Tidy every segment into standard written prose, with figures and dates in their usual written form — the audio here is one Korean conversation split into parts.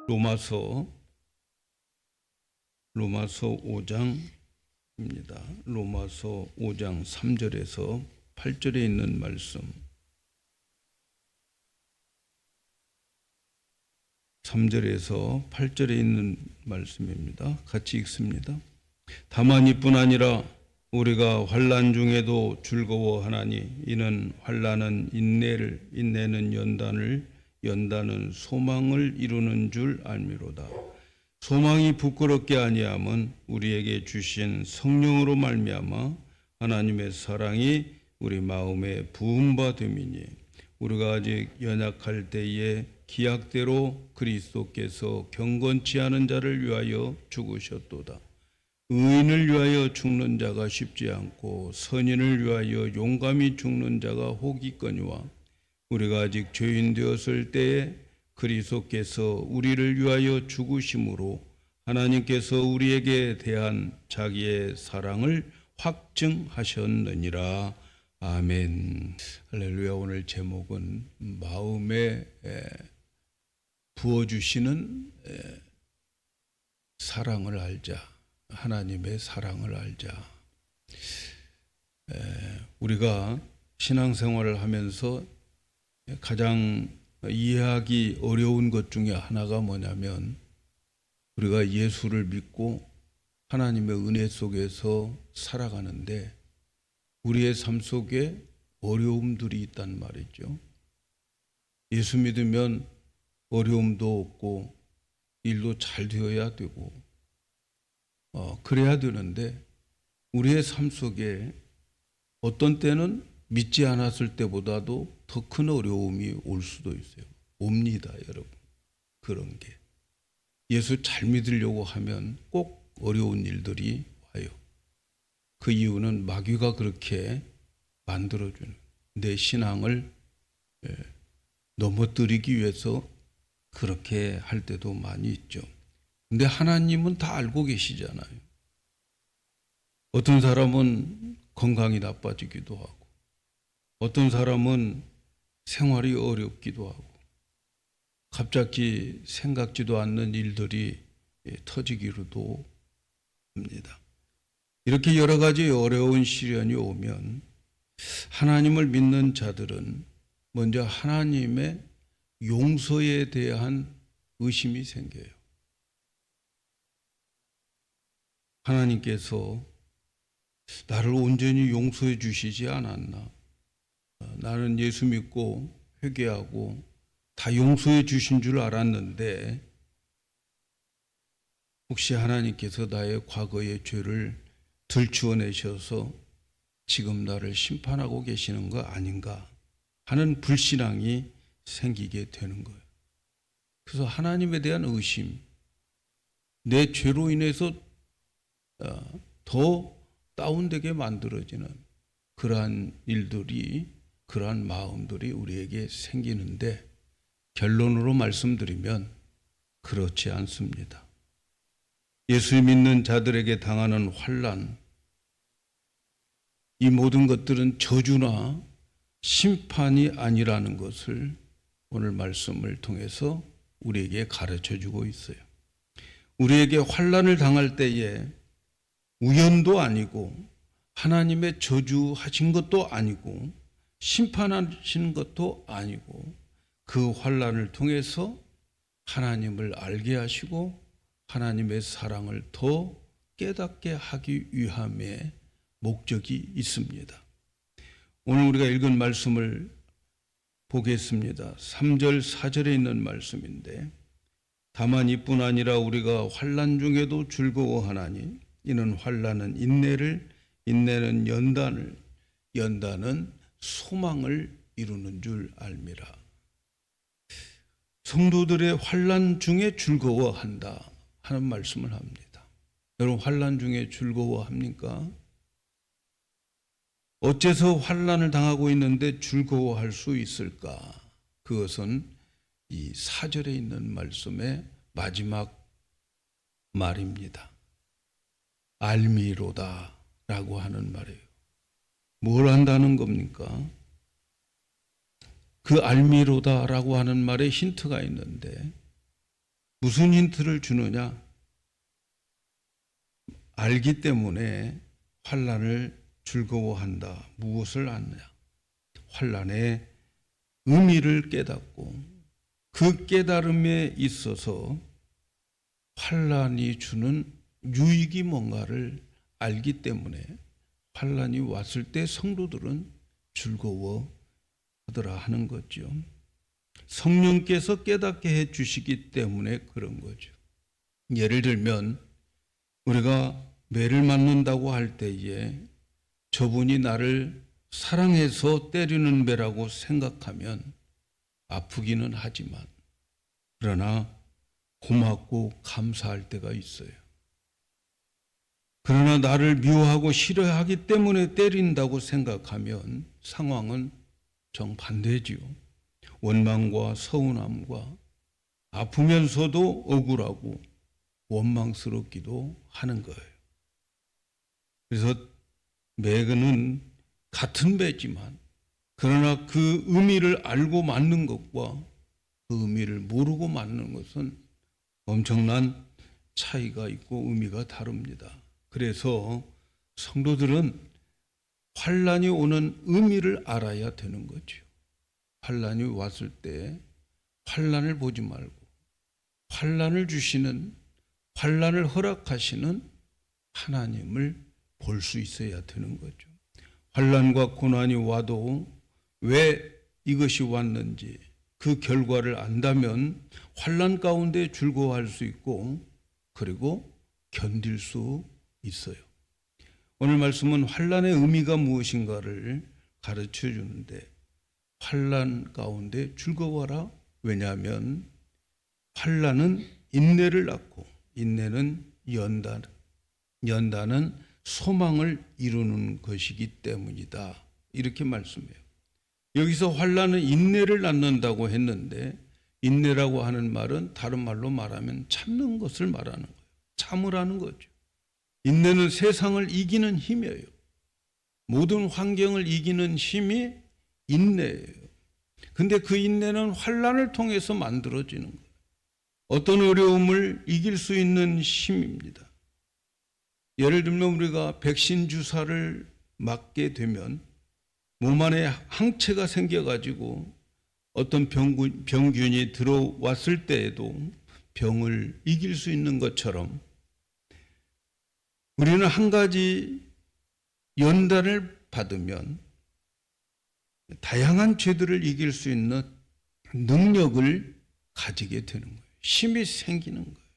로마서 5장입니다. 로마서 5장 3절에서 8절에 있는 말씀. 3절에서 8절에 있는 말씀입니다. 같이 읽습니다. 다만 이뿐 아니라 우리가 환난 중에도 즐거워하나니 이는 환난은 인내를, 인내는 연단을, 연단은 소망을 이루는 줄 알미로다. 소망이 부끄럽게 아니함은 우리에게 주신 성령으로 말미암아 하나님의 사랑이 우리 마음에 부은 바 됨이니 우리가 아직 연약할 때에 기약대로 그리스도께서 경건치 않은 자를 위하여 죽으셨도다. 의인을 위하여 죽는 자가 쉽지 않고 선인을 위하여 용감히 죽는 자가 혹이거니와 우리가 아직 죄인 되었을 때에 그리스도께서 우리를 위하여 죽으심으로 하나님께서 우리에게 대한 자기의 사랑을 확증하셨느니라. 아멘. 할렐루야. 오늘 제목은 마음에 부어주시는 사랑을 알자. 하나님의 사랑을 알자. 우리가 신앙생활을 하면서 가장 이해하기 어려운 것 중에 하나가 뭐냐면 우리가 예수를 믿고 하나님의 은혜 속에서 살아가는데 우리의 삶 속에 어려움들이 있단 말이죠. 예수 믿으면 어려움도 없고 일도 잘 되어야 되고 그래야 되는데 우리의 삶 속에 어떤 때는 믿지 않았을 때보다도 더 큰 어려움이 올 수도 있어요. 옵니다, 여러분. 그런 게. 예수 잘 믿으려고 하면 꼭 어려운 일들이 와요. 그 이유는 마귀가 그렇게 만들어주는 내 신앙을 넘어뜨리기 위해서 그렇게 할 때도 많이 있죠. 근데 하나님은 다 알고 계시잖아요. 어떤 사람은 건강이 나빠지기도 하고 어떤 사람은 생활이 어렵기도 하고 갑자기 생각지도 않는 일들이 터지기로도 합니다. 이렇게 여러 가지 어려운 시련이 오면 하나님을 믿는 자들은 먼저 하나님의 용서에 대한 의심이 생겨요. 하나님께서 나를 온전히 용서해 주시지 않았나? 나는 예수 믿고 회개하고 다 용서해 주신 줄 알았는데 혹시 하나님께서 나의 과거의 죄를 들추어내셔서 지금 나를 심판하고 계시는 거 아닌가 하는 불신앙이 생기게 되는 거예요. 그래서 하나님에 대한 의심, 내 죄로 인해서 더 다운되게 만들어지는 그러한 일들이, 그러한 마음들이 우리에게 생기는데 결론으로 말씀드리면 그렇지 않습니다. 예수 믿는 자들에게 당하는 환난, 이 모든 것들은 저주나 심판이 아니라는 것을 오늘 말씀을 통해서 우리에게 가르쳐주고 있어요. 우리에게 환난을 당할 때에 우연도 아니고 하나님의 저주하신 것도 아니고 심판하신 것도 아니고 그 환난을 통해서 하나님을 알게 하시고 하나님의 사랑을 더 깨닫게 하기 위함에 목적이 있습니다. 오늘 우리가 읽은 말씀을 보겠습니다. 3절 4절에 있는 말씀인데 다만 이뿐 아니라 우리가 환난 중에도 즐거워하나니 이는 환난은 인내를, 인내는 연단을, 연단은 소망을 이루는 줄 알미라. 성도들의 환난 중에 즐거워한다 하는 말씀을 합니다. 여러분 환난 중에 즐거워합니까? 어째서 환난을 당하고 있는데 즐거워할 수 있을까? 그것은 이 4절에 있는 말씀의 마지막 말입니다. 알미로다 라고 하는 말이에요. 뭘 한다는 겁니까? 그 알미로다 라고 하는 말에 힌트가 있는데 무슨 힌트를 주느냐? 알기 때문에 환난을 즐거워한다. 무엇을 아느냐? 환난의 의미를 깨닫고 그 깨달음에 있어서 환난이 주는 유익이 뭔가를 알기 때문에 환난이 왔을 때 성도들은 즐거워하더라 하는 거죠. 성령께서 깨닫게 해 주시기 때문에 그런 거죠. 예를 들면 우리가 매를 맞는다고 할 때에 저분이 나를 사랑해서 때리는 매라고 생각하면 아프기는 하지만 그러나 고맙고 감사할 때가 있어요. 그러나 나를 미워하고 싫어하기 때문에 때린다고 생각하면 상황은 정반대지요. 원망과 서운함과 아프면서도 억울하고 원망스럽기도 하는 거예요. 그래서 매는 같은 매지만 그러나 그 의미를 알고 맞는 것과 그 의미를 모르고 맞는 것은 엄청난 차이가 있고 의미가 다릅니다. 그래서 성도들은 환난이 오는 의미를 알아야 되는 거죠. 환난이 왔을 때 환난을 보지 말고 환난을 주시는, 환난을 허락하시는 하나님을 볼 수 있어야 되는 거죠. 환난과 고난이 와도 왜 이것이 왔는지 그 결과를 안다면 환난 가운데 즐거워할 수 있고 그리고 견딜 수 있어요. 오늘 말씀은 환난의 의미가 무엇인가를 가르쳐 주는데 환난 가운데 즐거워하라. 왜냐하면 환난은 인내를 낳고 인내는 연단은 소망을 이루는 것이기 때문이다. 이렇게 말씀해요. 여기서 환난은 인내를 낳는다고 했는데 인내라고 하는 말은 다른 말로 말하면 참는 것을 말하는 거예요. 참으라는 거죠. 인내는 세상을 이기는 힘이에요. 모든 환경을 이기는 힘이 인내예요. 근데 그 인내는 환난을 통해서 만들어지는 거예요. 어떤 어려움을 이길 수 있는 힘입니다. 예를 들면 우리가 백신 주사를 맞게 되면 몸 안에 항체가 생겨가지고 어떤 병균이 들어왔을 때에도 병을 이길 수 있는 것처럼 우리는 한 가지 연단을 받으면 다양한 죄들을 이길 수 있는 능력을 가지게 되는 거예요. 힘이 생기는 거예요.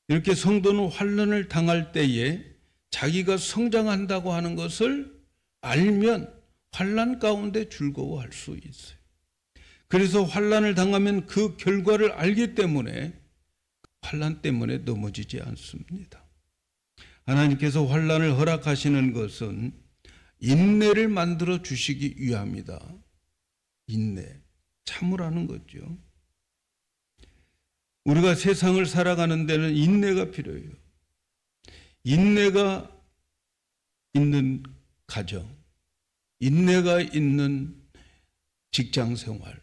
이렇게 성도는 환난을 당할 때에 자기가 성장한다고 하는 것을 알면 환난 가운데 즐거워할 수 있어요. 그래서 환난을 당하면 그 결과를 알기 때문에 환난 때문에 넘어지지 않습니다. 하나님께서 환난을 허락하시는 것은 인내를 만들어 주시기 위함이다. 인내, 참으라는 거죠. 우리가 세상을 살아가는 데는 인내가 필요해요. 인내가 있는 가정, 인내가 있는 직장 생활,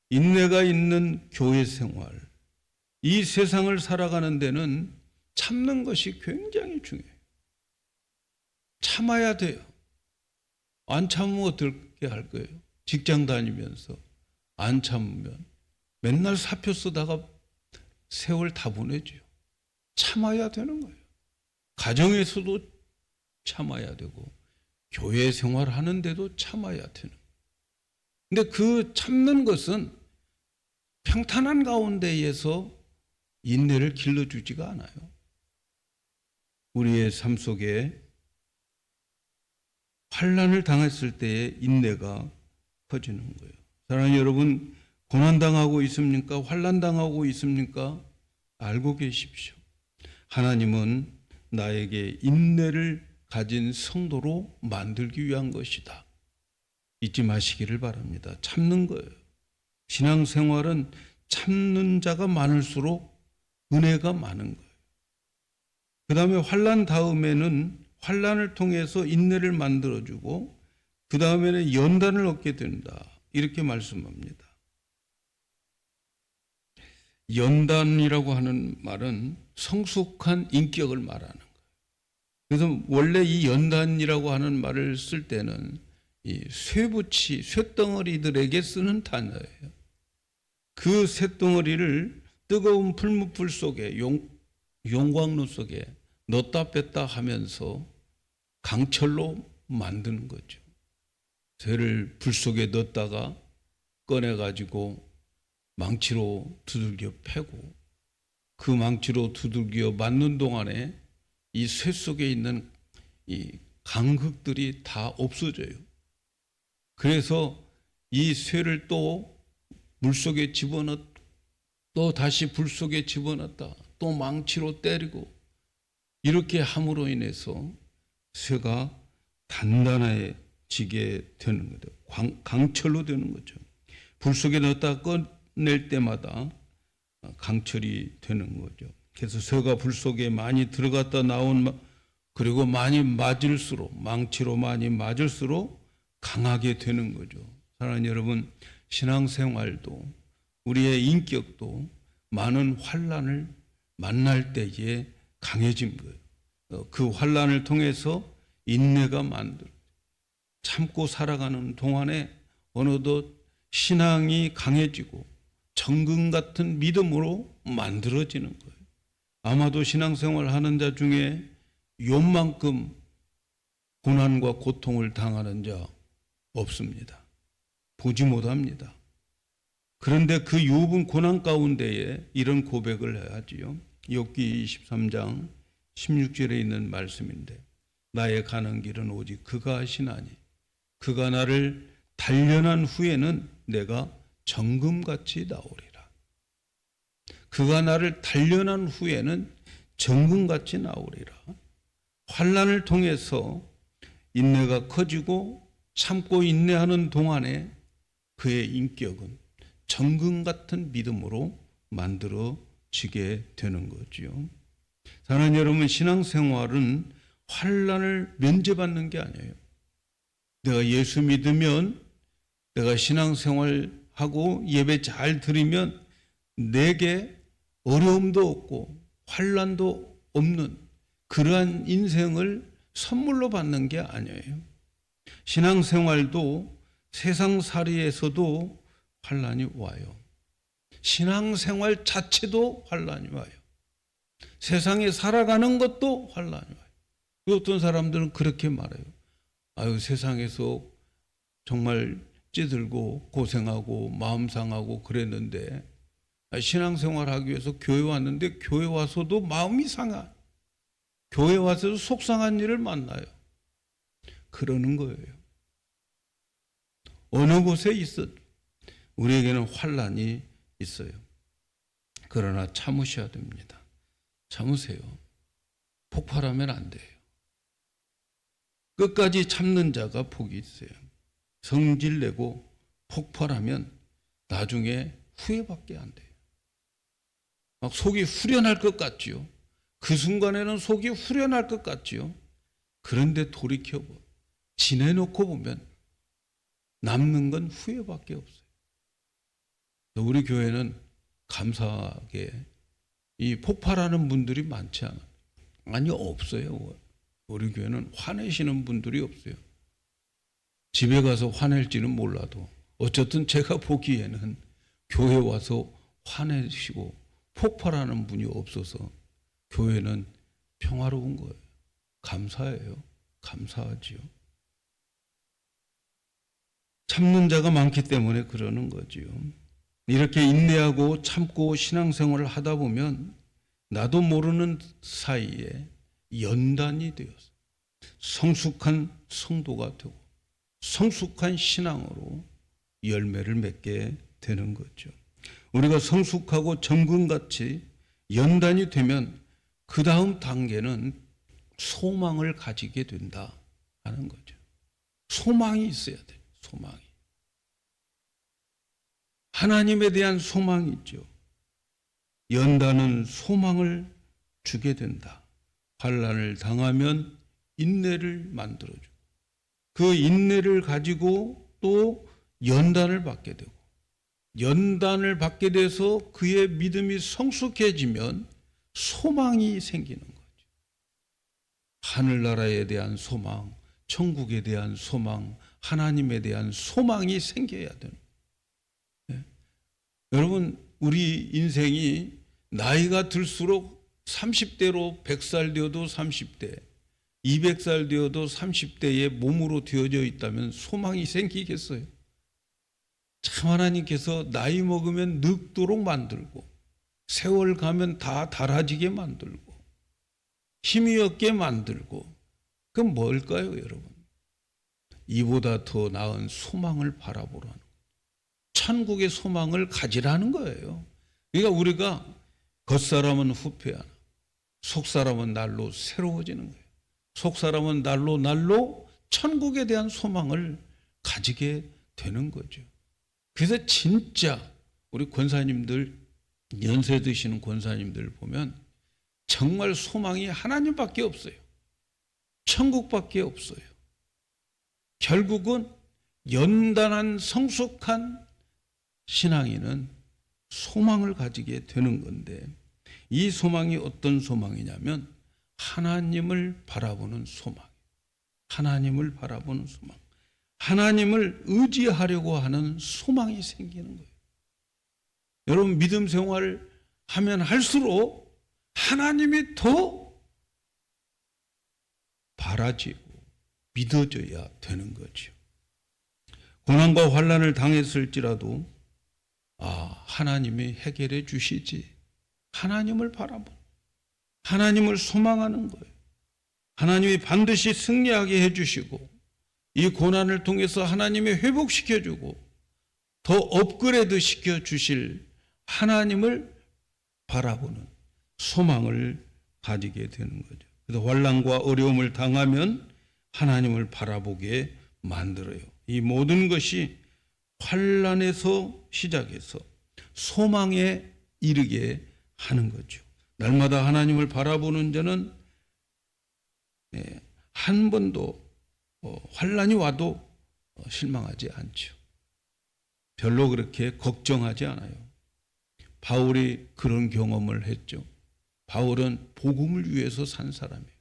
인내가 있는 교회 생활, 이 세상을 살아가는 데는 참는 것이 굉장히 중요해요. 참아야 돼요. 안 참으면 어떻게 할 거예요? 직장 다니면서 안 참으면 맨날 사표 쓰다가 세월 다 보내죠. 참아야 되는 거예요. 가정에서도 참아야 되고 교회 생활하는데도 참아야 되는 거예요. 근데 그 참는 것은 평탄한 가운데에서 인내를 길러주지가 않아요. 우리의 삶 속에 환난을 당했을 때의 인내가 커지는 거예요. 사랑하는 여러분, 고난당하고 있습니까? 환난당하고 있습니까? 알고 계십시오. 하나님은 나에게 인내를 가진 성도로 만들기 위한 것이다. 잊지 마시기를 바랍니다. 참는 거예요. 신앙생활은 참는 자가 많을수록 은혜가 많은 거예요. 그 다음에 환난 다음에는 환난을 통해서 인내를 만들어주고 그 다음에는 연단을 얻게 된다. 이렇게 말씀합니다. 연단이라고 하는 말은 성숙한 인격을 말하는 거예요. 그래서 원래 이 연단이라고 하는 말을 쓸 때는 이 쇠붙이, 쇠덩어리들에게 쓰는 단어예요. 그 쇠덩어리를 뜨거운 풀무불 속에 용광로 속에 넣었다 뺐다 하면서 강철로 만드는 거죠. 쇠를 불 속에 넣었다가 꺼내가지고 망치로 두들겨 패고 그 망치로 두들겨 맞는 동안에 이 쇠 속에 있는 이 강흙들이 다 없어져요. 그래서 이 쇠를 또 물속에 집어넣, 또 다시 불 속에 집어넣었다, 또 망치로 때리고 이렇게 함으로 인해서 쇠가 단단해지게 되는 거죠. 강철로 되는 거죠. 불 속에 넣었다 꺼낼 때마다 강철이 되는 거죠. 그래서 쇠가 불 속에 많이 들어갔다 나온, 그리고 많이 맞을수록, 망치로 많이 맞을수록 강하게 되는 거죠. 사랑하는 여러분, 신앙생활도 우리의 인격도 많은 환난을 만날 때에 강해진 거예요. 그 환난을 통해서 인내가 만들어 참고 살아가는 동안에 어느덧 신앙이 강해지고 정금 같은 믿음으로 만들어지는 거예요. 아마도 신앙생활 하는 자 중에 욥만큼 고난과 고통을 당하는 자 없습니다. 보지 못합니다. 그런데 그 욥은 고난 가운데에 이런 고백을 해야지요. 욥기 23장 16절에 있는 말씀인데, 나의 가는 길은 오직 그가 하시나니 그가 나를 단련한 후에는 내가 정금같이 나오리라. 그가 나를 단련한 후에는 정금같이 나오리라. 환난을 통해서 인내가 커지고 참고 인내하는 동안에 그의 인격은 정금 같은 믿음으로 만들어지게 되는 거지요. 사랑하는 여러분, 신앙생활은 환난을 면제받는 게 아니에요. 내가 예수 믿으면, 내가 신앙생활하고 예배 잘 드리면 내게 어려움도 없고 환난도 없는 그러한 인생을 선물로 받는 게 아니에요. 신앙생활도 세상살이에서도 환난이 와요. 신앙생활 자체도 환난이 와요. 세상에 살아가는 것도 환난이 와요. 어떤 사람들은 그렇게 말해요. 아유, 세상에서 정말 찌들고 고생하고 마음 상하고 그랬는데 신앙생활 하기 위해서 교회 왔는데 교회 와서도 마음이 상하, 교회 와서도 속상한 일을 만나요. 그러는 거예요. 어느 곳에 있어 우리에게는 환난이 있어요. 그러나 참으셔야 됩니다. 참으세요. 폭발하면 안 돼요. 끝까지 참는 자가 복이 있어요. 성질내고 폭발하면 나중에 후회밖에 안 돼요. 막 속이 후련할 것 같지요. 그 순간에는 속이 후련할 것 같지요. 그런데 돌이켜보 지내놓고 보면 남는 건 후회밖에 없어요. 우리 교회는 감사하게 이 폭발하는 분들이 많지 않아요. 아니, 없어요. 우리 교회는 화내시는 분들이 없어요. 집에 가서 화낼지는 몰라도 어쨌든 제가 보기에는 교회 와서 화내시고 폭발하는 분이 없어서 교회는 평화로운 거예요. 감사해요. 감사하지요. 참는 자가 많기 때문에 그러는 거지요. 이렇게 인내하고 참고 신앙생활을 하다 보면 나도 모르는 사이에 연단이 되어서 성숙한 성도가 되고 성숙한 신앙으로 열매를 맺게 되는 거죠. 우리가 성숙하고 정금같이 연단이 되면 그 다음 단계는 소망을 가지게 된다 하는 거죠. 소망이 있어야 돼요. 소망이. 하나님에 대한 소망이 있죠. 연단은 소망을 주게 된다. 환난을 당하면 인내를 만들어주고 그 인내를 가지고 또 연단을 받게 되고 연단을 받게 돼서 그의 믿음이 성숙해지면 소망이 생기는 거죠. 하늘나라에 대한 소망, 천국에 대한 소망, 하나님에 대한 소망이 생겨야 되는 거예요. 여러분, 우리 인생이 나이가 들수록 30대로 100살 되어도 30대, 200살 되어도 30대의 몸으로 되어져 있다면 소망이 생기겠어요? 참 하나님께서 나이 먹으면 늙도록 만들고 세월 가면 다 닳아지게 만들고 힘이 없게 만들고 그건 뭘까요, 여러분? 이보다 더 나은 소망을 바라보라는 거예요. 천국의 소망을 가지라는 거예요. 그러니까 우리가 겉사람은 후패하나 속사람은 날로 새로워지는 거예요. 속사람은 날로 천국에 대한 소망을 가지게 되는 거죠. 그래서 진짜 우리 권사님들, 연세 드시는 권사님들 보면 정말 소망이 하나님밖에 없어요. 천국밖에 없어요. 결국은 연단한 성숙한 신앙인은 소망을 가지게 되는 건데, 이 소망이 어떤 소망이냐면 하나님을 바라보는 소망, 하나님을 바라보는 소망, 하나님을 의지하려고 하는 소망이 생기는 거예요. 여러분, 믿음 생활을 하면 할수록 하나님이 더 바라지고 믿어져야 되는 거죠. 고난과 환난을 당했을지라도 하나님이 해결해 주시지, 하나님을 바라보는, 하나님을 소망하는 거예요. 하나님이 반드시 승리하게 해주시고 이 고난을 통해서 하나님이 회복시켜주고 더 업그레이드 시켜주실 하나님을 바라보는 소망을 가지게 되는 거죠. 그래서 환난과 어려움을 당하면 하나님을 바라보게 만들어요. 이 모든 것이 환난에서 시작해서 소망에 이르게 하는 거죠. 날마다 하나님을 바라보는 자는 한 번도 환난이 와도 실망하지 않죠. 별로 그렇게 걱정하지 않아요. 바울이 그런 경험을 했죠. 바울은 복음을 위해서 산 사람이에요.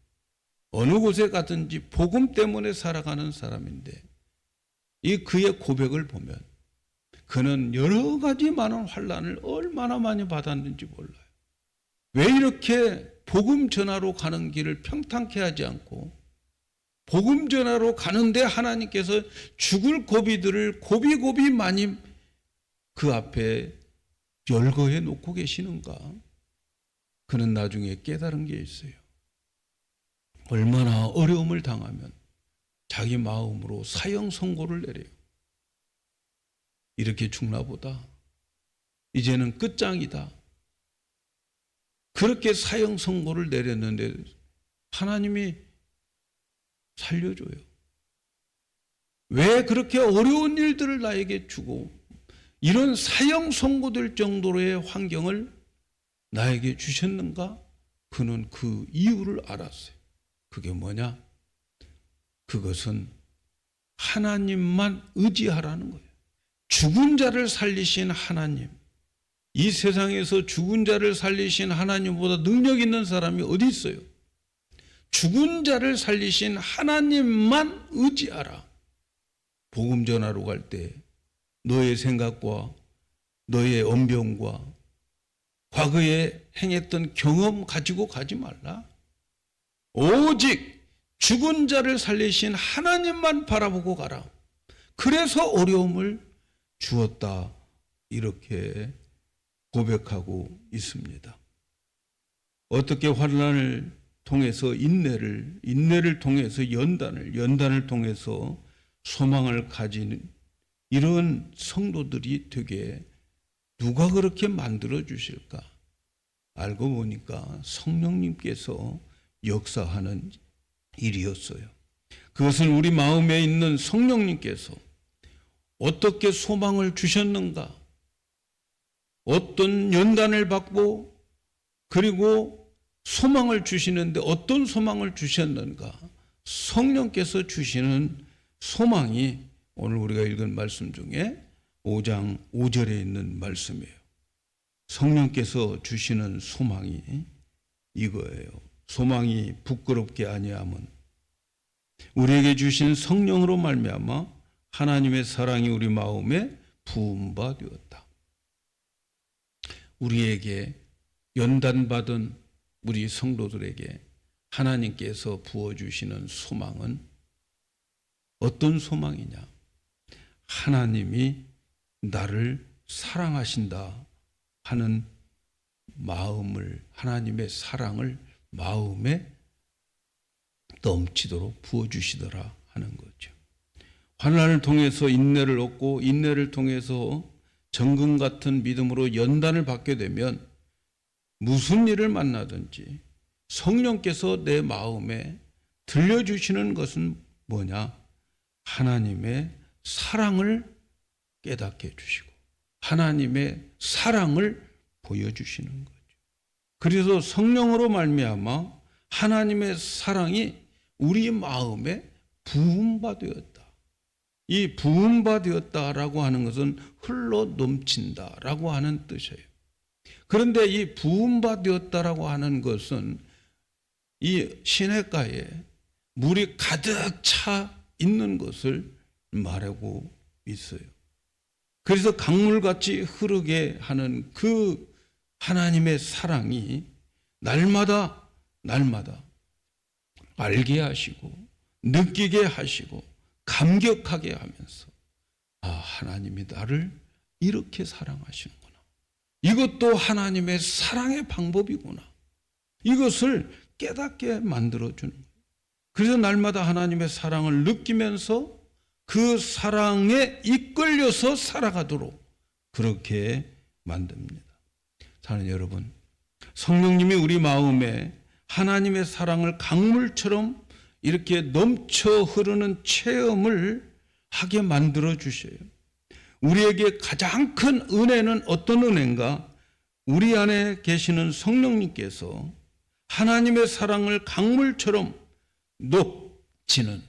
어느 곳에 가든지 복음 때문에 살아가는 사람인데 이 그의 고백을 보면 그는 여러 가지 많은 환난을 얼마나 많이 받았는지 몰라요. 왜 이렇게 복음 전하러 가는 길을 평탄케 하지 않고 복음 전하러 가는데 하나님께서 죽을 고비들을 고비고비 많이 그 앞에 열거해 놓고 계시는가? 그는 나중에 깨달은 게 있어요. 얼마나 어려움을 당하면 자기 마음으로 사형 선고를 내려요. 이렇게 죽나 보다. 이제는 끝장이다. 그렇게 사형 선고를 내렸는데 하나님이 살려줘요. 왜 그렇게 어려운 일들을 나에게 주고 이런 사형 선고될 정도로의 환경을 나에게 주셨는가? 그는 그 이유를 알았어요. 그게 뭐냐? 그것은 하나님만 의지하라는 거예요. 죽은 자를 살리신 하나님, 이 세상에서 죽은 자를 살리신 하나님보다 능력 있는 사람이 어디 있어요? 죽은 자를 살리신 하나님만 의지하라. 복음 전하러 갈 때 너의 생각과 너의 언변과 과거에 행했던 경험 가지고 가지 말라. 오직 죽은 자를 살리신 하나님만 바라보고 가라. 그래서 어려움을 주었다. 이렇게 고백하고 있습니다. 어떻게 환난을 통해서 인내를 통해서 연단을 통해서 소망을 가지는 이런 성도들이 되게 누가 그렇게 만들어 주실까? 알고 보니까 성령님께서 역사하는 일이었어요. 그것은 우리 마음에 있는 성령님께서 어떻게 소망을 주셨는가? 어떤 연단을 받고 그리고 소망을 주시는데 어떤 소망을 주셨는가? 성령께서 주시는 소망이 오늘 우리가 읽은 말씀 중에 5장 5절에 있는 말씀이에요. 성령께서 주시는 소망이 이거예요. 소망이 부끄럽게 아니함은 우리에게 주신 성령으로 말미암아 하나님의 사랑이 우리 마음에 부은 바 되었다. 우리에게 연단받은 우리 성도들에게 하나님께서 부어주시는 소망은 어떤 소망이냐? 하나님이 나를 사랑하신다 하는 마음을, 하나님의 사랑을 마음에 넘치도록 부어주시더라 하는 거죠. 환난을 통해서 인내를 얻고 인내를 통해서 정금 같은 믿음으로 연단을 받게 되면 무슨 일을 만나든지 성령께서 내 마음에 들려주시는 것은 뭐냐? 하나님의 사랑을 깨닫게 해주시고 하나님의 사랑을 보여주시는 거죠. 그래서 성령으로 말미암아 하나님의 사랑이 우리 마음에 부은 바 되었다. 이 부은 바 되었다라고 하는 것은 흘러 넘친다라고 하는 뜻이에요. 그런데 이 부은 바 되었다라고 하는 것은 이 시냇가에 물이 가득 차 있는 것을 말하고 있어요. 그래서 강물같이 흐르게 하는 그 하나님의 사랑이 날마다 알게 하시고 느끼게 하시고 감격하게 하면서 하나님이 나를 이렇게 사랑하시는구나. 이것도 하나님의 사랑의 방법이구나. 이것을 깨닫게 만들어주는 거예요. 그래서 날마다 하나님의 사랑을 느끼면서 그 사랑에 이끌려서 살아가도록 그렇게 만듭니다. 사랑하는 여러분, 성령님이 우리 마음에 하나님의 사랑을 강물처럼 이렇게 넘쳐 흐르는 체험을 하게 만들어 주셔요. 우리에게 가장 큰 은혜는 어떤 은혜인가? 우리 안에 계시는 성령님께서 하나님의 사랑을 강물처럼 넘치는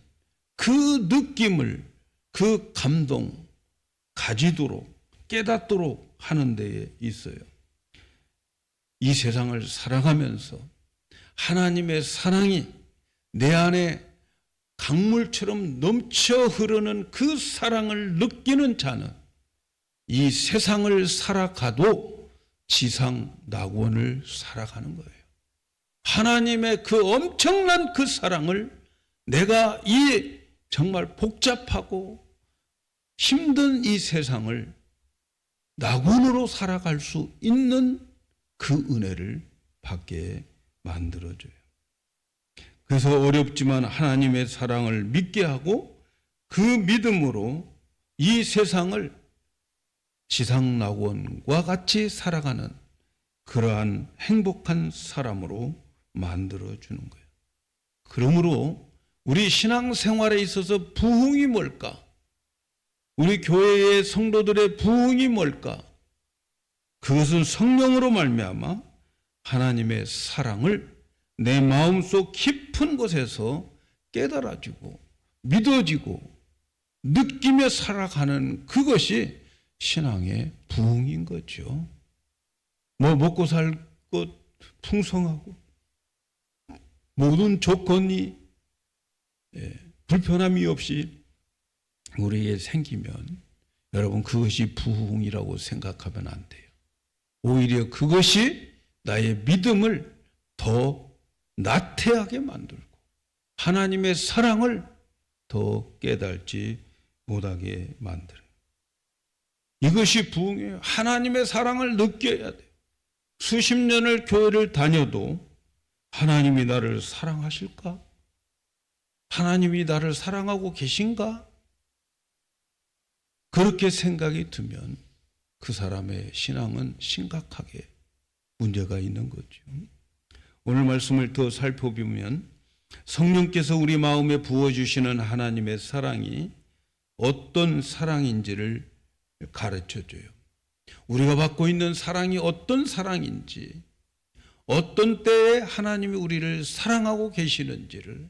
그 느낌을, 그 감동 가지도록 깨닫도록 하는 데에 있어요. 이 세상을 살아가면서 하나님의 사랑이 내 안에 강물처럼 넘쳐 흐르는 그 사랑을 느끼는 자는 이 세상을 살아가도 지상 낙원을 살아가는 거예요. 하나님의 그 엄청난 그 사랑을 내가 이 정말 복잡하고 힘든 이 세상을 낙원으로 살아갈 수 있는 그 은혜를 받게 만들어줘요. 그래서 어렵지만 하나님의 사랑을 믿게 하고 그 믿음으로 이 세상을 지상낙원과 같이 살아가는 그러한 행복한 사람으로 만들어주는 거예요. 그러므로 우리 신앙생활에 있어서 부흥이 뭘까? 우리 교회의 성도들의 부흥이 뭘까? 그것은 성령으로 말미암아 하나님의 사랑을 내 마음속 깊은 곳에서 깨달아지고 믿어지고 느끼며 살아가는 그것이 신앙의 부흥인 거죠. 먹고 살 것 풍성하고 모든 조건이 불편함이 없이 우리에게 생기면 여러분 그것이 부흥이라고 생각하면 안 돼요. 오히려 그것이 나의 믿음을 더 나태하게 만들고 하나님의 사랑을 더 깨닫지 못하게 만들어요. 이것이 부흥이에요. 하나님의 사랑을 느껴야 돼요. 수십 년을 교회를 다녀도 하나님이 나를 사랑하실까? 하나님이 나를 사랑하고 계신가? 그렇게 생각이 들면 그 사람의 신앙은 심각하게 문제가 있는 거죠. 오늘 말씀을 더 살펴보면 성령께서 우리 마음에 부어주시는 하나님의 사랑이 어떤 사랑인지를 가르쳐줘요. 우리가 받고 있는 사랑이 어떤 사랑인지, 어떤 때에 하나님이 우리를 사랑하고 계시는지를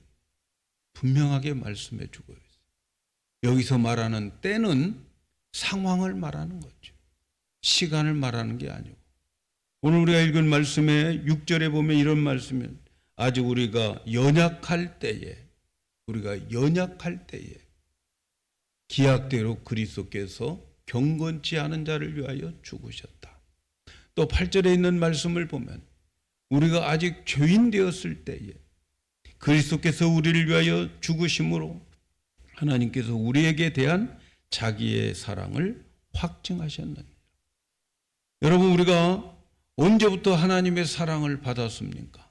분명하게 말씀해 주고 있어요. 여기서 말하는 때는 상황을 말하는 거죠. 시간을 말하는 게 아니고. 오늘 우리가 읽은 말씀에 6절에 보면 이런 말씀이 아직 우리가 연약할 때에 기약대로 그리스도께서 경건치 않은 자를 위하여 죽으셨다. 또 8절에 있는 말씀을 보면 우리가 아직 죄인 되었을 때에 그리스도께서 우리를 위하여 죽으심으로 하나님께서 우리에게 대한 자기의 사랑을 확증하셨느니라. 여러분, 우리가 언제부터 하나님의 사랑을 받았습니까?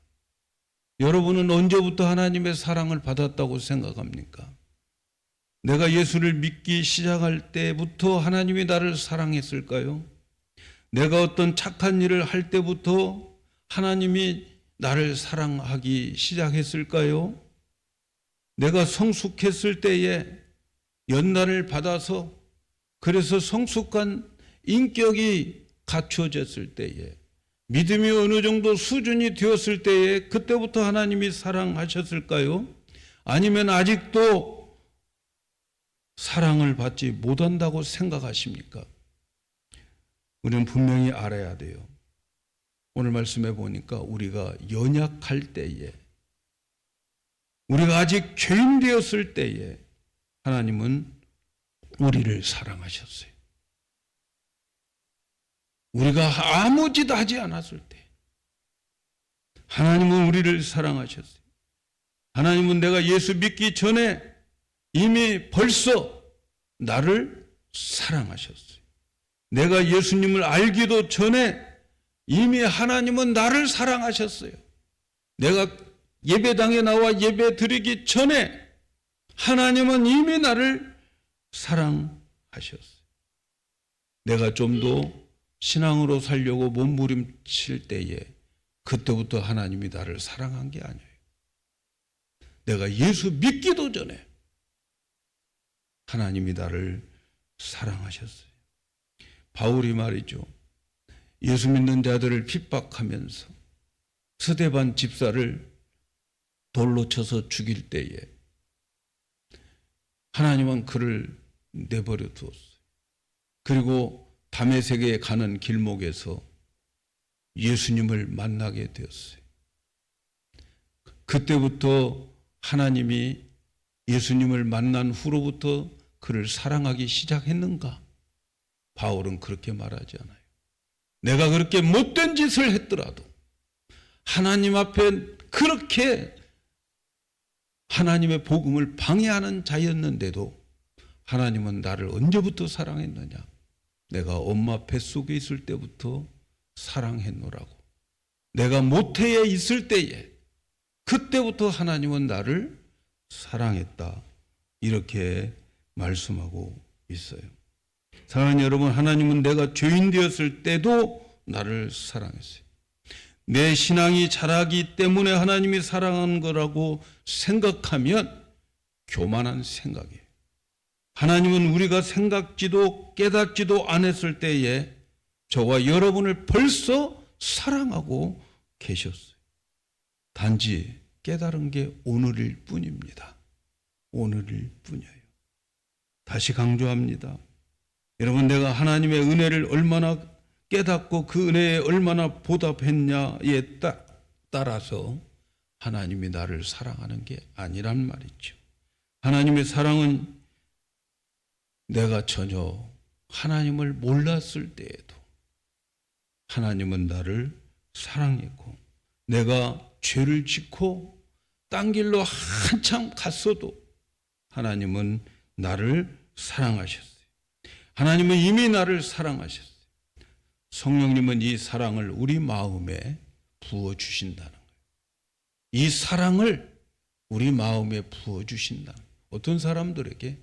여러분은 언제부터 하나님의 사랑을 받았다고 생각합니까? 내가 예수를 믿기 시작할 때부터 하나님이 나를 사랑했을까요? 내가 어떤 착한 일을 할 때부터 하나님이 나를 사랑하기 시작했을까요? 내가 성숙했을 때에 연단을 받아서 그래서 성숙한 인격이 갖춰졌을 때에 믿음이 어느 정도 수준이 되었을 때에 그때부터 하나님이 사랑하셨을까요? 아니면 아직도 사랑을 받지 못한다고 생각하십니까? 우리는 분명히 알아야 돼요. 오늘 말씀해 보니까 우리가 연약할 때에, 우리가 아직 죄인 되었을 때에 하나님은 우리를 사랑하셨어요. 우리가 아무 짓 하지 않았을 때 하나님은 우리를 사랑하셨어요. 하나님은 내가 예수 믿기 전에 이미 벌써 나를 사랑하셨어요. 내가 예수님을 알기도 전에 이미 하나님은 나를 사랑하셨어요. 내가 예배당에 나와 예배 드리기 전에 하나님은 이미 나를 사랑하셨어요. 내가 좀 더 신앙으로 살려고 몸부림칠 때에 그때부터 하나님이 나를 사랑한 게 아니에요. 내가 예수 믿기도 전에 하나님이 나를 사랑하셨어요. 바울이 말이죠. 예수 믿는 자들을 핍박하면서 스데반 집사를 돌로 쳐서 죽일 때에 하나님은 그를 내버려 두었어요. 그리고 다메섹에 가는 길목에서 예수님을 만나게 되었어요. 그때부터 하나님이 예수님을 만난 후로부터 그를 사랑하기 시작했는가? 바울은 그렇게 말하지 않아요. 내가 그렇게 못된 짓을 했더라도 하나님 앞에 그렇게 하나님의 복음을 방해하는 자였는데도 하나님은 나를 언제부터 사랑했느냐? 내가 엄마 뱃속에 있을 때부터 사랑했노라고. 내가 모태에 있을 때에 그때부터 하나님은 나를 사랑했다. 이렇게 말씀하고 있어요. 사랑하는 여러분, 하나님은 내가 죄인 되었을 때도 나를 사랑했어요. 내 신앙이 자라기 때문에 하나님이 사랑하는 거라고 생각하면 교만한 생각이에요. 하나님은 우리가 생각지도 깨닫지도 않았을 때에 저와 여러분을 벌써 사랑하고 계셨어요. 단지 깨달은 게 오늘일 뿐입니다. 오늘일 뿐이에요. 다시 강조합니다. 여러분, 내가 하나님의 은혜를 얼마나 깨닫고 그 은혜에 얼마나 보답했냐에 따라서 하나님이 나를 사랑하는 게 아니란 말이죠. 하나님의 사랑은 내가 전혀 하나님을 몰랐을 때에도 하나님은 나를 사랑했고, 내가 죄를 짓고 딴 길로 한참 갔어도 하나님은 나를 사랑하셨어요. 하나님은 이미 나를 사랑하셨어요. 성령님은 이 사랑을 우리 마음에 부어주신다는 거예요. 이 사랑을 우리 마음에 부어주신다. 어떤 사람들에게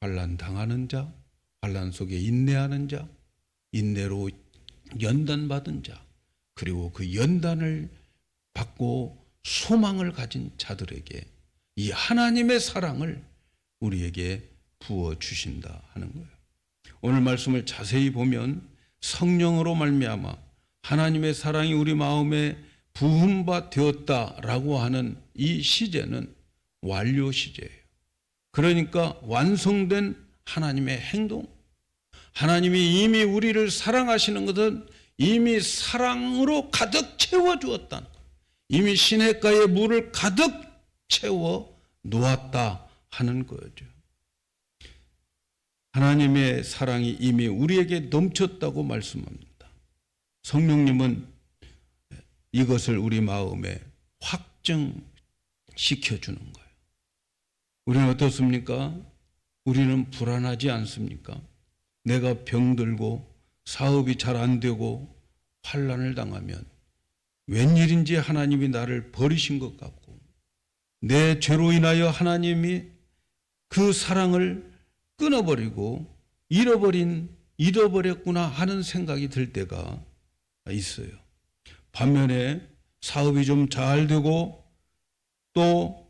환난당하는 자, 환난 속에 인내하는 자, 인내로 연단받은 자, 그리고 그 연단을 받고 소망을 가진 자들에게 이 하나님의 사랑을 우리에게 부어주신다 하는 거예요. 오늘 말씀을 자세히 보면 성령으로 말미암아 하나님의 사랑이 우리 마음에 부음바 되었다라고 하는 이 시제는 완료 시제예요. 그러니까 완성된 하나님의 행동, 하나님이 이미 우리를 사랑하시는 것은 이미 사랑으로 가득 채워주었다는 거예요. 이미 시냇가에 물을 가득 채워 놓았다 하는 거죠. 하나님의 사랑이 이미 우리에게 넘쳤다고 말씀합니다. 성령님은 이것을 우리 마음에 확증시켜주는 거예요. 우리는 어떻습니까? 우리는 불안하지 않습니까? 내가 병들고 사업이 잘 안 되고 환난을 당하면 웬일인지 하나님이 나를 버리신 것 같고 내 죄로 인하여 하나님이 그 사랑을 끊어버리고 잃어버렸구나 하는 생각이 들 때가 있어요. 반면에 사업이 좀 잘 되고 또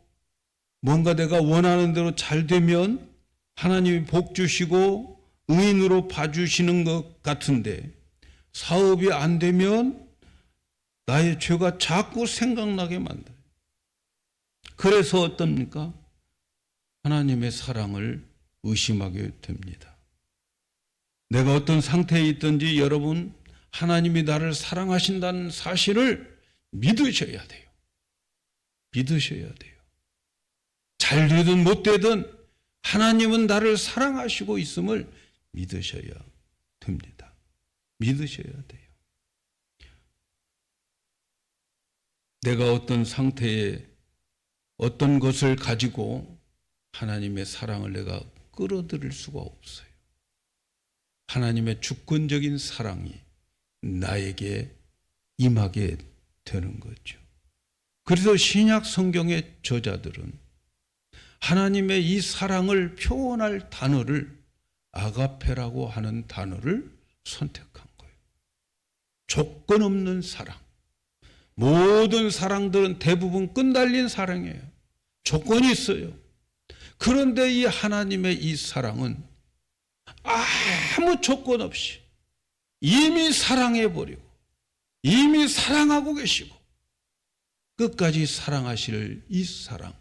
뭔가 내가 원하는 대로 잘 되면 하나님이 복 주시고 의인으로 봐주시는 것 같은데 사업이 안 되면 나의 죄가 자꾸 생각나게 만들어요. 그래서 어떻습니까? 하나님의 사랑을 의심하게 됩니다. 내가 어떤 상태에 있든지 여러분 하나님이 나를 사랑하신다는 사실을 믿으셔야 돼요. 믿으셔야 돼요. 잘 되든 못 되든 하나님은 나를 사랑하시고 있음을 믿으셔야 됩니다. 믿으셔야 돼요. 내가 어떤 상태에 어떤 것을 가지고 하나님의 사랑을 내가 끌어들일 수가 없어요. 하나님의 주권적인 사랑이 나에게 임하게 되는 거죠. 그래서 신약 성경의 저자들은 하나님의 이 사랑을 표현할 단어를 아가페라고 하는 단어를 선택한 거예요. 조건 없는 사랑. 모든 사랑들은 대부분 끈달린 사랑이에요. 조건이 있어요. 그런데 이 하나님의 이 사랑은 아무 조건 없이 이미 사랑해버리고 이미 사랑하고 계시고 끝까지 사랑하실 이 사랑,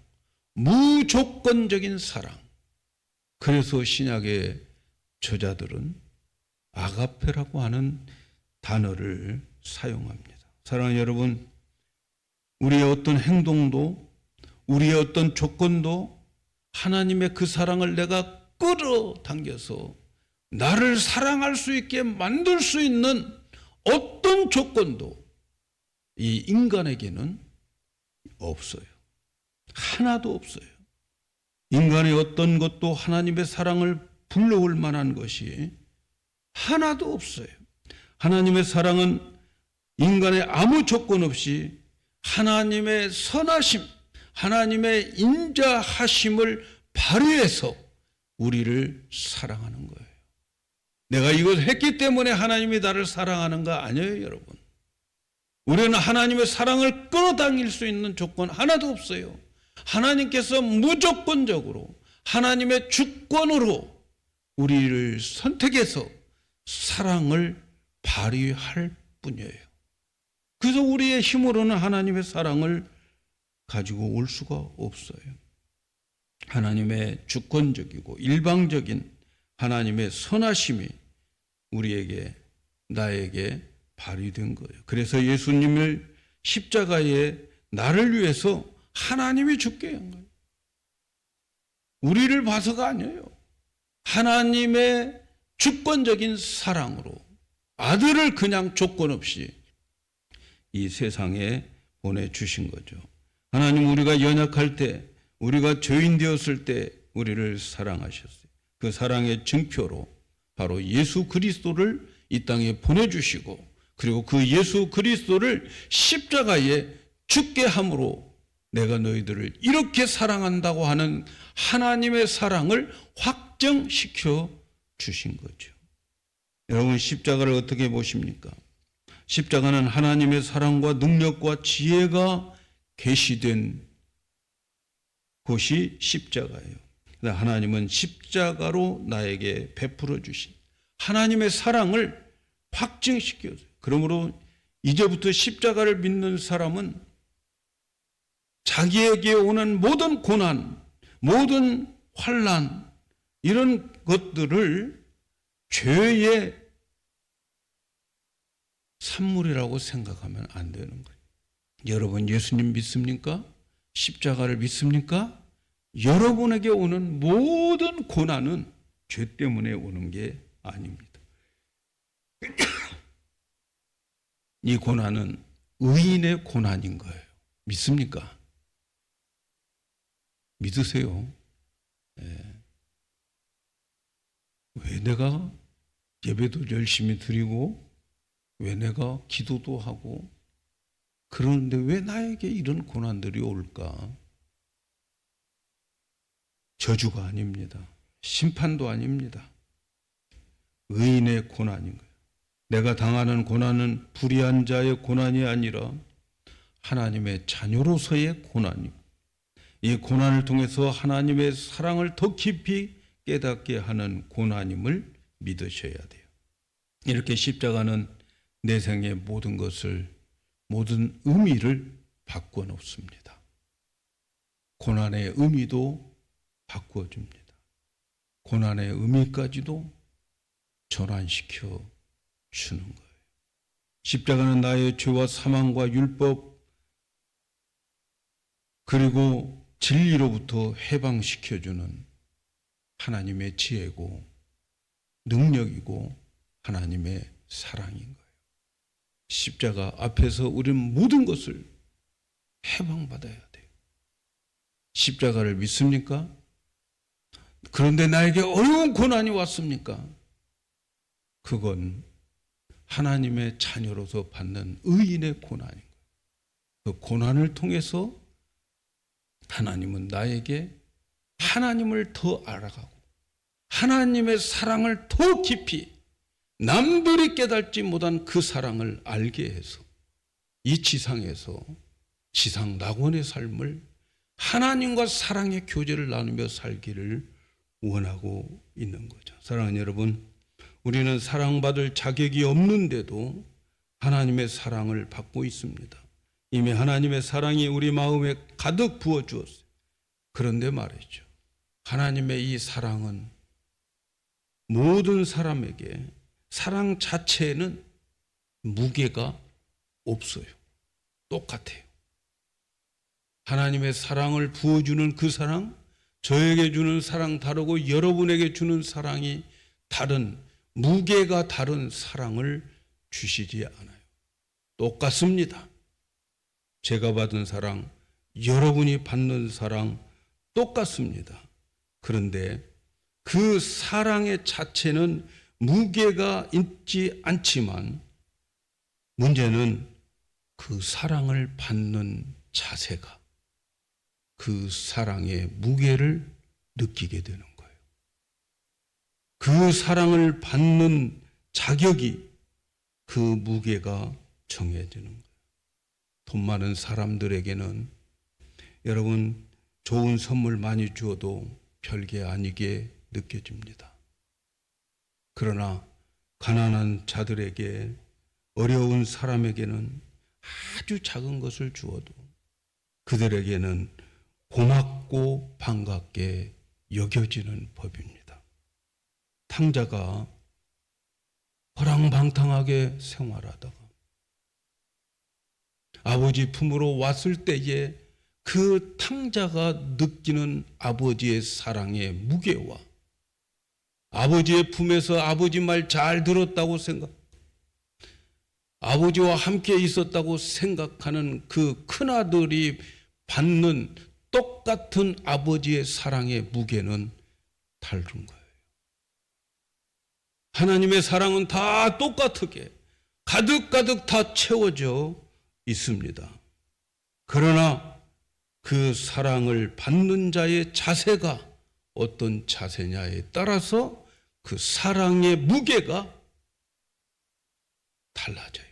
무조건적인 사랑. 그래서 신약의 저자들은 아가페라고 하는 단어를 사용합니다. 사랑하는 여러분, 우리의 어떤 행동도 우리의 어떤 조건도 하나님의 그 사랑을 내가 끌어당겨서 나를 사랑할 수 있게 만들 수 있는 어떤 조건도 이 인간에게는 없어요. 하나도 없어요. 인간의 어떤 것도 하나님의 사랑을 불러올 만한 것이 하나도 없어요. 하나님의 사랑은 인간의 아무 조건 없이 하나님의 선하심, 하나님의 인자하심을 발휘해서 우리를 사랑하는 거예요. 내가 이것을 했기 때문에 하나님이 나를 사랑하는가? 아니에요, 여러분. 우리는 하나님의 사랑을 끌어당길 수 있는 조건 하나도 없어요. 하나님께서 무조건적으로 하나님의 주권으로 우리를 선택해서 사랑을 발휘할 뿐이에요. 그래서 우리의 힘으로는 하나님의 사랑을 가지고 올 수가 없어요. 하나님의 주권적이고 일방적인 하나님의 선하심이 우리에게, 나에게 발휘된 거예요. 그래서 예수님을 십자가에 나를 위해서 하나님이 죽게 한 거예요. 우리를 봐서가 아니에요. 하나님의 주권적인 사랑으로 아들을 그냥 조건 없이 이 세상에 보내주신 거죠. 하나님, 우리가 연약할 때, 우리가 죄인 되었을 때 우리를 사랑하셨어요. 그 사랑의 증표로 바로 예수 그리스도를 이 땅에 보내주시고, 그리고 그 예수 그리스도를 십자가에 죽게 함으로 내가 너희들을 이렇게 사랑한다고 하는 하나님의 사랑을 확정시켜 주신 거죠. 여러분, 십자가를 어떻게 보십니까? 십자가는 하나님의 사랑과 능력과 지혜가 계시된 곳이 십자가예요. 하나님은 십자가로 나에게 베풀어 주신 하나님의 사랑을 확증시켜줘요. 그러므로 이제부터 십자가를 믿는 사람은 자기에게 오는 모든 고난, 모든 환난, 이런 것들을 죄의 산물이라고 생각하면 안 되는 거예요. 여러분 예수님 믿습니까? 십자가를 믿습니까? 여러분에게 오는 모든 고난은 죄 때문에 오는 게 아닙니다. 이 고난은 의인의 고난인 거예요. 믿습니까? 믿으세요? 네. 왜 내가 예배도 열심히 드리고 왜 내가 기도도 하고 그러는데 왜 나에게 이런 고난들이 올까? 저주가 아닙니다. 심판도 아닙니다. 의인의 고난인 거예요. 내가 당하는 고난은 불의한 자의 고난이 아니라 하나님의 자녀로서의 고난입니다. 이 고난을 통해서 하나님의 사랑을 더 깊이 깨닫게 하는 고난임을 믿으셔야 돼요. 이렇게 십자가는 내 생의 모든 것을, 모든 의미를 바꾸어 놓습니다. 고난의 의미도 바꾸어 줍니다. 고난의 의미까지도 전환시켜 주는 거예요. 십자가는 나의 죄와 사망과 율법 그리고 진리로부터 해방시켜주는 하나님의 지혜고 능력이고 하나님의 사랑인 거예요. 십자가 앞에서 우리는 모든 것을 해방받아야 돼요. 십자가를 믿습니까? 그런데 나에게 어려운 고난이 왔습니까? 그건 하나님의 자녀로서 받는 의인의 고난인 거예요. 그 고난을 통해서 하나님은 나에게 하나님을 더 알아가고 하나님의 사랑을 더 깊이 남들이 깨닫지 못한 그 사랑을 알게 해서 이 지상에서 지상 낙원의 삶을 하나님과 사랑의 교제를 나누며 살기를 원하고 있는 거죠. 사랑하는 여러분, 우리는 사랑받을 자격이 없는데도 하나님의 사랑을 받고 있습니다. 이미 하나님의 사랑이 우리 마음에 가득 부어 주었어요. 그런데 말이죠, 하나님의 이 사랑은 모든 사람에게 사랑 자체에는 무게가 없어요. 똑같아요. 하나님의 사랑을 부어주는 그 사랑, 저에게 주는 사랑 다르고 여러분에게 주는 사랑이 다른, 무게가 다른 사랑을 주시지 않아요. 똑같습니다. 제가 받은 사랑, 여러분이 받는 사랑 똑같습니다. 그런데 그 사랑의 자체는 무게가 있지 않지만 문제는 그 사랑을 받는 자세가 그 사랑의 무게를 느끼게 되는 거예요. 그 사랑을 받는 자격이 그 무게가 정해지는 거예요. 돈 많은 사람들에게는 여러분 좋은 선물 많이 주어도 별게 아니게 느껴집니다. 그러나 가난한 자들에게 어려운 사람에게는 아주 작은 것을 주어도 그들에게는 고맙고 반갑게 여겨지는 법입니다. 탕자가 허랑방탕하게 생활하다가 아버지 품으로 왔을 때에 그 탕자가 느끼는 아버지의 사랑의 무게와 아버지의 품에서 아버지 말 잘 들었다고 생각, 아버지와 함께 있었다고 생각하는 그 큰아들이 받는 똑같은 아버지의 사랑의 무게는 다른 거예요. 하나님의 사랑은 다 똑같게 가득가득 다 채워져 있습니다. 그러나 그 사랑을 받는 자의 자세가 어떤 자세냐에 따라서 그 사랑의 무게가 달라져요.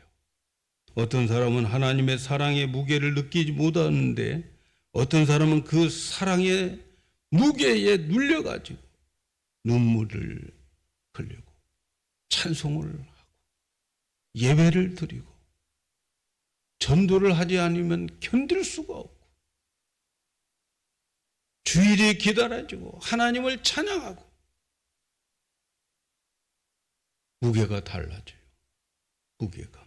어떤 사람은 하나님의 사랑의 무게를 느끼지 못하는데 어떤 사람은 그 사랑의 무게에 눌려가지고 눈물을 흘리고 찬송을 하고 예배를 드리고 전도를 하지 않으면 견딜 수가 없고 주일이 기다려지고 하나님을 찬양하고 무게가 달라져요. 무게가.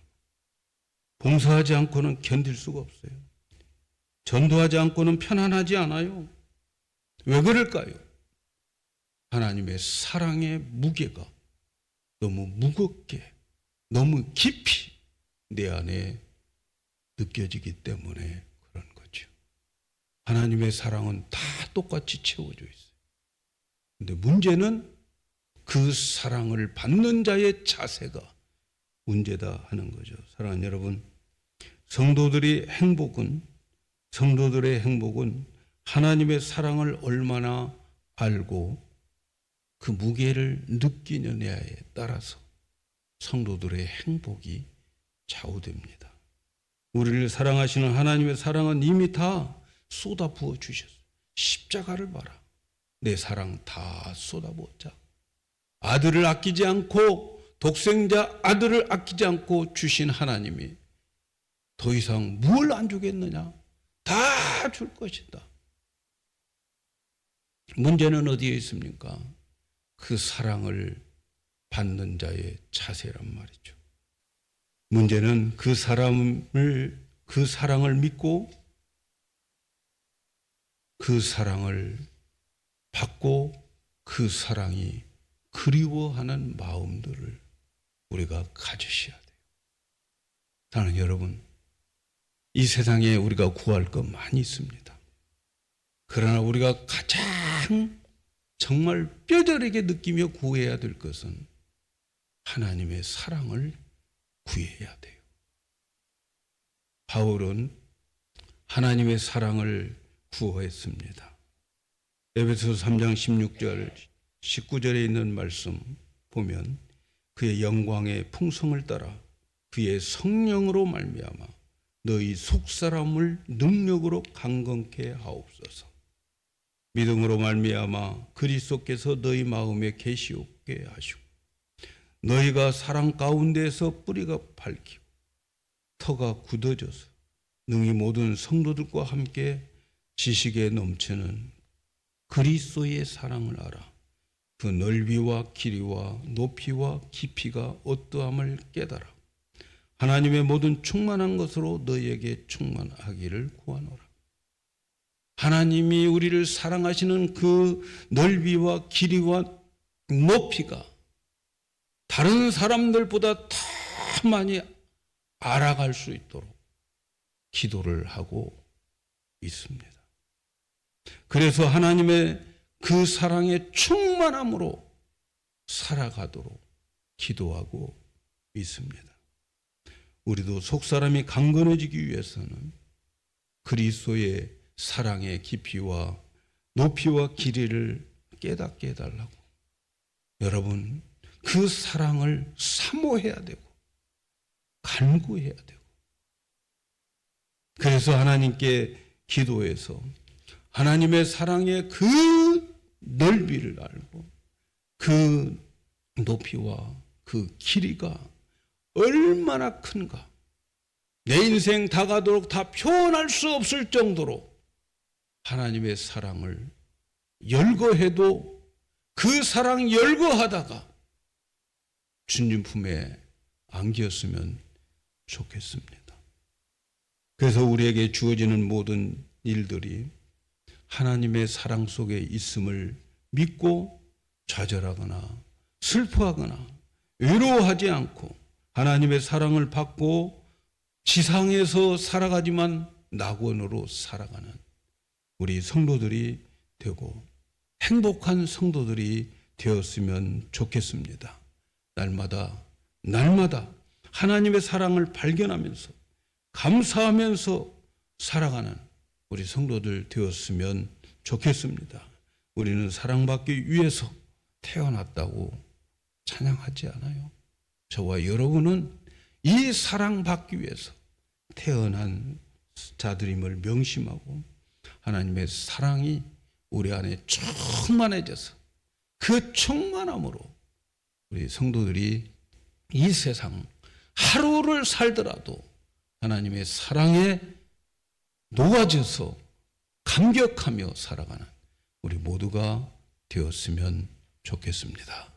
봉사하지 않고는 견딜 수가 없어요. 전도하지 않고는 편안하지 않아요. 왜 그럴까요? 하나님의 사랑의 무게가 너무 무겁게, 너무 깊이 내 안에 느껴지기 때문에 그런 거죠. 하나님의 사랑은 다 똑같이 채워져 있어요. 근데 문제는 그 사랑을 받는 자의 자세가 문제다 하는 거죠. 사랑하는 여러분, 성도들의 행복은 하나님의 사랑을 얼마나 알고 그 무게를 느끼느냐에 따라서 성도들의 행복이 좌우됩니다. 우리를 사랑하시는 하나님의 사랑은 이미 다 쏟아부어 주셨어요. 십자가를 봐라. 내 사랑 다 쏟아부었자. 아들을 아끼지 않고, 독생자 아들을 아끼지 않고 주신 하나님이 더 이상 뭘 안 주겠느냐? 다 줄 것이다. 문제는 어디에 있습니까? 그 사랑을 받는 자의 자세란 말이죠. 문제는 그 사랑을 믿고 그 사랑을 받고 그 사랑이 그리워하는 마음들을 우리가 가지셔야 돼요. 사랑하는 여러분, 이 세상에 우리가 구할 것 많이 있습니다. 그러나 우리가 가장 정말 뼈저리게 느끼며 구해야 될 것은 하나님의 사랑을 구해야 돼요. 바울은 하나님의 사랑을 구했습니다. 에베소서 3장 16절 19절에 있는 말씀 보면 그의 영광의 풍성을 따라 그의 성령으로 말미암아 너희 속사람을 능력으로 강건케 하옵소서. 믿음으로 말미암아 그리스도께서 너희 마음에 계시옵게 하시고 너희가 사랑 가운데서 뿌리가 밝히고 터가 굳어져서 능히 모든 성도들과 함께 지식에 넘치는 그리스도의 사랑을 알아 그 넓이와 길이와 높이와 깊이가 어떠함을 깨달아 하나님의 모든 충만한 것으로 너희에게 충만하기를 구하노라. 하나님이 우리를 사랑하시는 그 넓이와 길이와 높이가 다른 사람들보다 더 많이 알아갈 수 있도록 기도를 하고 있습니다. 그래서 하나님의 그 사랑의 충만함으로 살아가도록 기도하고 있습니다. 우리도 속사람이 강건해지기 위해서는 그리스도의 사랑의 깊이와 높이와 길이를 깨닫게 해달라고. 여러분, 그 사랑을 사모해야 되고 간구해야 되고, 그래서 하나님께 기도해서 하나님의 사랑의 그 넓이를 알고 그 높이와 그 길이가 얼마나 큰가, 내 인생 다 가도록 다 표현할 수 없을 정도로 하나님의 사랑을 열거해도 그 사랑 열거하다가 주님 품에 안겼으면 좋겠습니다. 그래서 우리에게 주어지는 모든 일들이 하나님의 사랑 속에 있음을 믿고 좌절하거나 슬퍼하거나 외로워하지 않고 하나님의 사랑을 받고 지상에서 살아가지만 낙원으로 살아가는 우리 성도들이 되고 행복한 성도들이 되었으면 좋겠습니다. 날마다 하나님의 사랑을 발견하면서 감사하면서 살아가는 우리 성도들 되었으면 좋겠습니다. 우리는 사랑받기 위해서 태어났다고 찬양하지 않아요. 저와 여러분은 이 사랑받기 위해서 태어난 자들임을 명심하고 하나님의 사랑이 우리 안에 충만해져서 그 충만함으로 우리 성도들이 이 세상 하루를 살더라도 하나님의 사랑에 녹아져서 감격하며 살아가는 우리 모두가 되었으면 좋겠습니다.